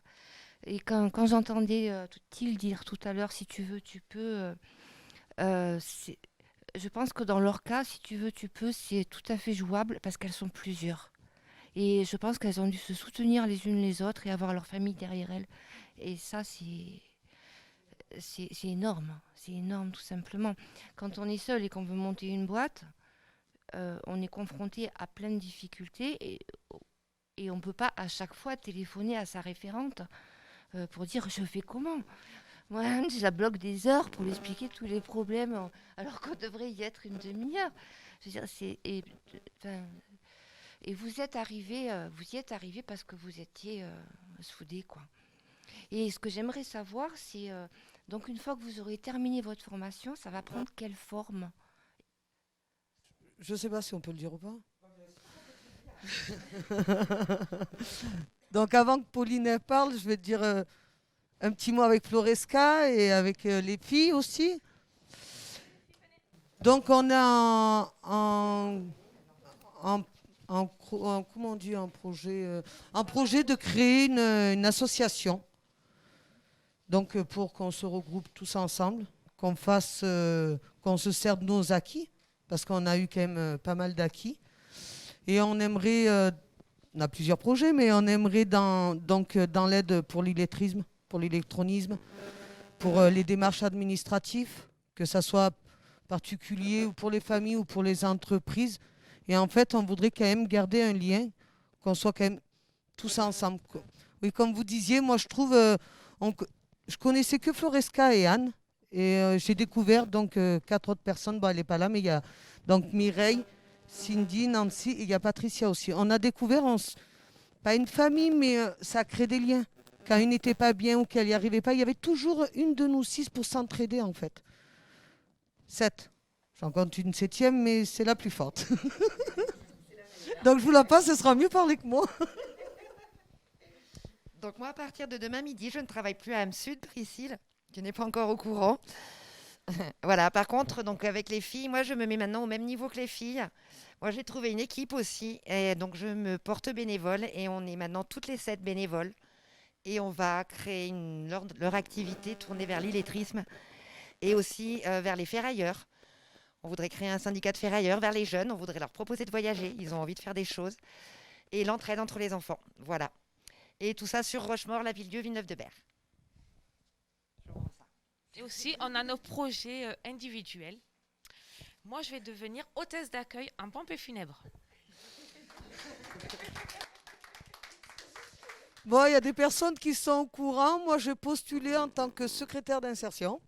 Et quand j'entendais Thiel dire tout à l'heure, si tu veux, tu peux, je pense que dans leur cas, si tu veux, tu peux, c'est tout à fait jouable parce qu'elles sont plusieurs. Et je pense qu'elles ont dû se soutenir les unes les autres et avoir leur famille derrière elles. Et ça, c'est énorme. C'est énorme, tout simplement. Quand on est seul et qu'on veut monter une boîte, on est confronté à plein de difficultés et on ne peut pas à chaque fois téléphoner à sa référente pour dire « je fais comment ?» Moi, je la bloque des heures pour lui expliquer tous les problèmes alors qu'on devrait y être une demi-heure. Je veux dire, et vous y êtes arrivé parce que vous étiez soudés, quoi. Et ce que j'aimerais savoir, c'est donc une fois que vous aurez terminé votre formation, ça va prendre quelle forme? Je ne sais pas si on peut le dire ou pas. Donc avant que Pauline parle, je vais te dire un petit mot avec Floresca et avec les filles aussi. Donc on a comment on dit, un projet de créer une association. Donc pour qu'on se regroupe tous ensemble, qu'on se serve de nos acquis, parce qu'on a eu quand même pas mal d'acquis. Et on aimerait, on a plusieurs projets, mais on aimerait dans l'aide pour l'illettrisme, pour l'électronisme, pour les démarches administratives, que ce soit particulier ou pour les familles ou pour les entreprises. Et en fait, on voudrait quand même garder un lien, qu'on soit quand même tous ensemble. Oui, comme vous disiez, moi je trouve, je connaissais que Floresca et Anne, et j'ai découvert donc 4 autres personnes. Bon, elle n'est pas là, mais il y a donc Mireille, Cindy, Nancy, et il y a Patricia aussi. On a découvert, pas une famille, mais ça crée des liens. Quand une n'était pas bien ou qu'elle n'y arrivait pas, il y avait toujours une de nous 6 pour s'entraider en fait. 7. J'en compte une 7e, mais c'est la plus forte. Donc je vous la passe, ce sera mieux parler que moi. Donc moi, à partir de demain midi, je ne travaille plus à AMSUD, Priscille, qui n'est pas encore au courant. Voilà, par contre, donc avec les filles, moi je me mets maintenant au même niveau que les filles. Moi j'ai trouvé une équipe aussi, et donc je me porte bénévole, et on est maintenant toutes les 7 bénévoles. Et on va créer leur activité tournée vers l'illettrisme et aussi vers les ferrailleurs. On voudrait créer un syndicat de ferrailleurs vers les jeunes, on voudrait leur proposer de voyager, ils ont envie de faire des choses. Et l'entraide entre les enfants, voilà. Et tout ça sur Rochemort, La Villedieu, Villeneuve-de-Berg. Et aussi, on a nos projets individuels. Moi, je vais devenir hôtesse d'accueil en pompe funèbre. Bon, il y a des personnes qui sont au courant. Moi, j'ai postulé en tant que secrétaire d'insertion.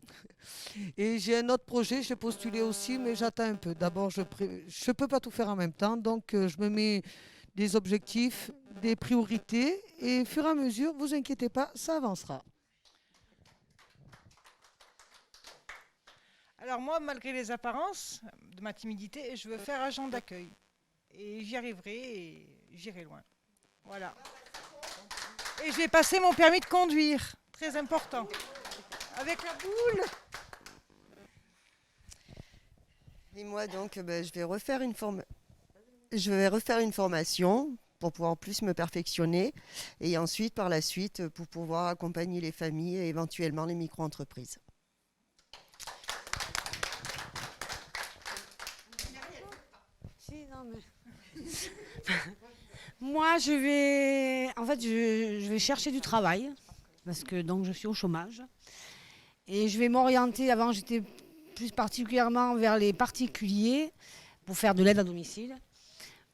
Et j'ai un autre projet, j'ai postulé aussi, mais j'attends un peu. D'abord, je ne peux pas tout faire en même temps, donc je me mets des objectifs, des priorités, et au fur et à mesure, vous inquiétez pas, ça avancera. Alors moi, malgré les apparences de ma timidité, je veux faire agent d'accueil. Et j'y arriverai et j'irai loin. Voilà. Et j'ai passé mon permis de conduire, très important. Avec la boule. Et moi donc, je vais refaire une formation pour pouvoir plus me perfectionner et ensuite par la suite pour pouvoir accompagner les familles et éventuellement les micro-entreprises. Si, non, mais... Moi, je vais chercher du travail parce que donc je suis au chômage et je vais m'orienter. Avant, j'étais plus particulièrement vers les particuliers pour faire de l'aide à domicile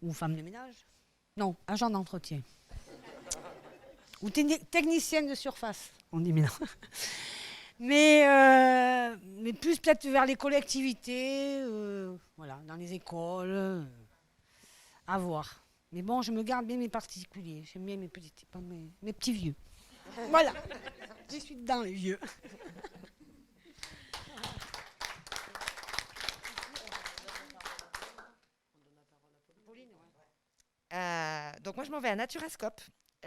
ou femme de ménage. Non, agent d'entretien ou technicienne de surface. On dit maintenant. Mais plus peut-être vers les collectivités, voilà, dans les écoles, à voir. Mais bon, je me garde bien mes particuliers. J'aime bien mes petits vieux. Voilà. Je suis dedans, les vieux. Donc moi, je m'en vais à Naturascope.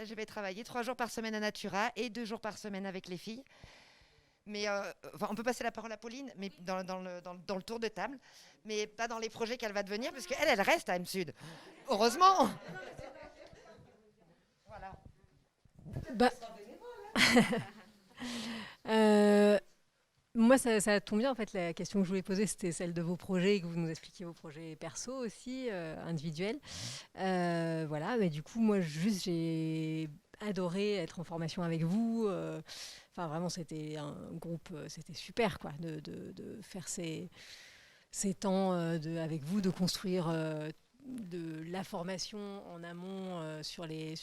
Je vais travailler 3 jours par semaine à Natura et 2 jours par semaine avec les filles. Mais on peut passer la parole à Pauline, mais dans le tour de table, mais pas dans les projets qu'elle va devenir, parce qu'elle reste à M-Sud. Heureusement. Voilà. Moi, ça tombe bien. En fait, la question que je voulais poser, c'était celle de vos projets, et que vous nous expliquiez vos projets perso aussi, individuels. Voilà, mais du coup, moi, juste, j'ai adoré être en formation avec vous. Enfin, vraiment, c'était un groupe, c'était super, quoi, de faire ces temps avec vous, de construire de la formation en amont sur les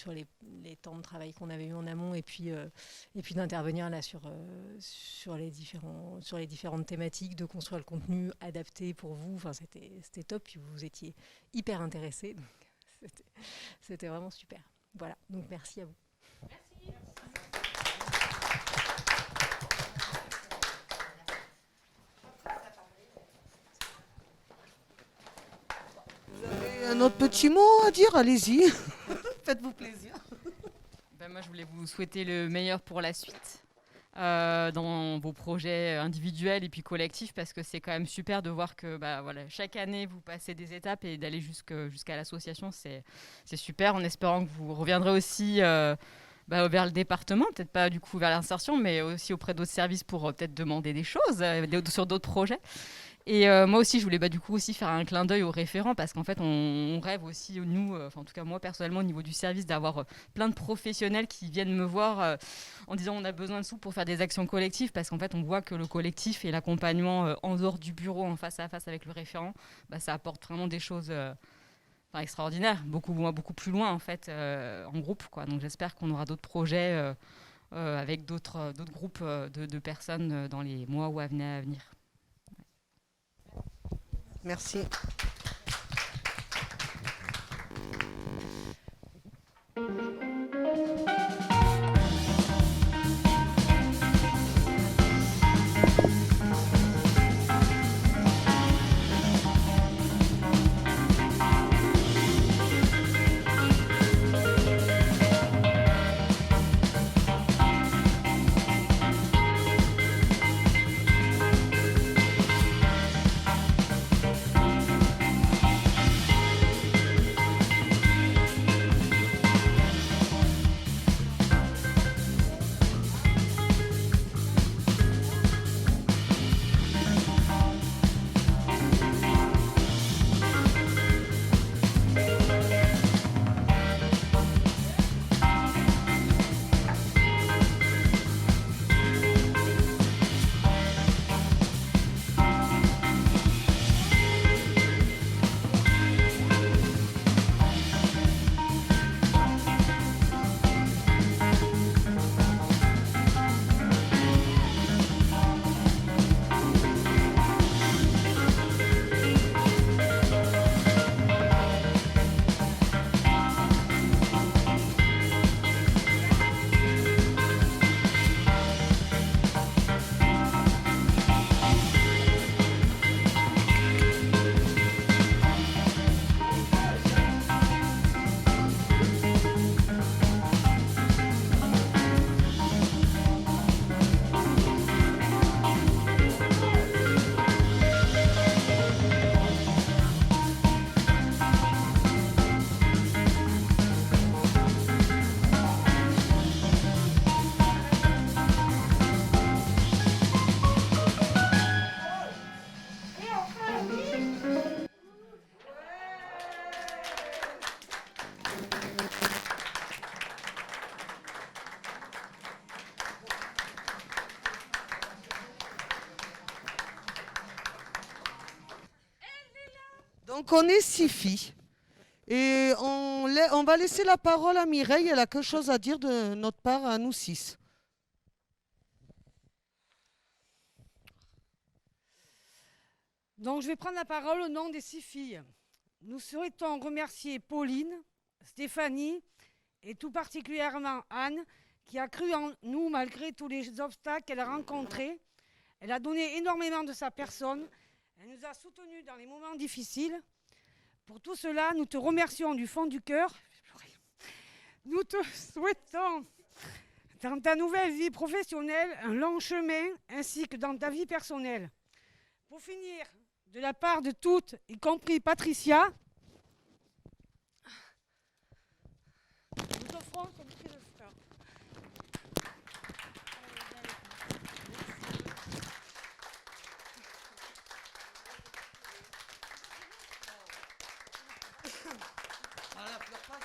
temps de travail qu'on avait eu en amont et puis d'intervenir là sur les différentes thématiques, de construire le contenu adapté pour vous. Enfin, c'était top, puis vous étiez hyper intéressés, donc c'était vraiment super. Voilà, donc merci à vous. Merci. Un autre petit mot à dire, allez-y. Faites-vous plaisir. Moi, je voulais vous souhaiter le meilleur pour la suite dans vos projets individuels et puis collectifs, parce que c'est quand même super de voir que voilà, chaque année, vous passez des étapes et d'aller jusqu'à l'association, c'est super, en espérant que vous reviendrez aussi vers le département, peut-être pas du coup vers l'insertion, mais aussi auprès d'autres services pour peut-être demander des choses sur d'autres projets. Et moi aussi, je voulais du coup aussi faire un clin d'œil aux référents, parce qu'en fait, on rêve aussi, nous, en tout cas moi personnellement, au niveau du service, d'avoir plein de professionnels qui viennent me voir en disant on a besoin de sous pour faire des actions collectives, parce qu'en fait, on voit que le collectif et l'accompagnement en dehors du bureau, en face à face avec le référent, ça apporte vraiment des choses extraordinaires, beaucoup plus loin en fait, en groupe, quoi. Donc j'espère qu'on aura d'autres projets avec d'autres groupes de personnes dans les mois ou à venir. Merci. Donc on est 6 filles. Et on va laisser la parole à Mireille. Elle a quelque chose à dire de notre part à nous 6. Donc je vais prendre la parole au nom des 6 filles. Nous souhaitons remercier Pauline, Stéphanie et tout particulièrement Anne qui a cru en nous malgré tous les obstacles qu'elle a rencontrés. Elle a donné énormément de sa personne. Elle nous a soutenus dans les moments difficiles. Pour tout cela, nous te remercions du fond du cœur. Nous te souhaitons dans ta nouvelle vie professionnelle un long chemin ainsi que dans ta vie personnelle. Pour finir, de la part de toutes, y compris Patricia, nous t'offrons ce bouquet de fleurs. Voilà, pleure pas,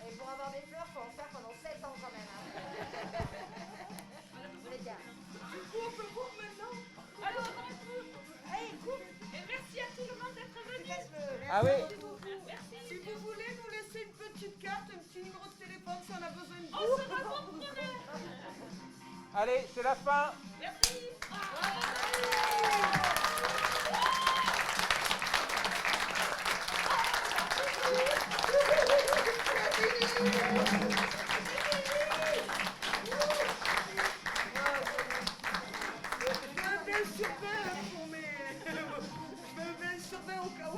Et pour avoir des fleurs, il faut en faire pendant 7 ans quand même. Vous les gars. Du coup, on peut couper maintenant. Alors, on coupe. Allez, coupe. Et merci à tout le monde d'être venu. Ah oui. Merci. Si vous voulez nous laisser une petite carte, un petit numéro de téléphone si on a besoin de vous. On sera bon preneur. Allez, c'est la fin. Merci. Au cas où.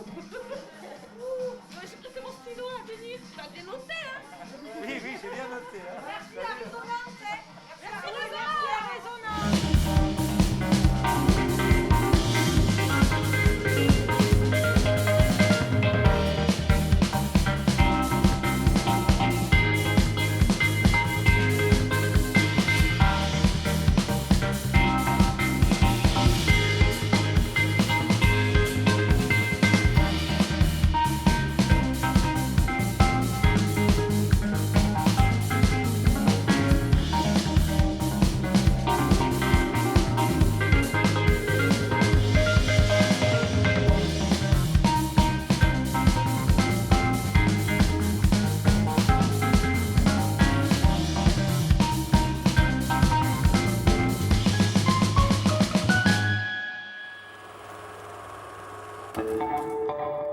J'ai prêté mon stylo à venir. T'as bien noté, hein? Oui, j'ai bien noté. Hein. Merci à Résonance. Merci Merci.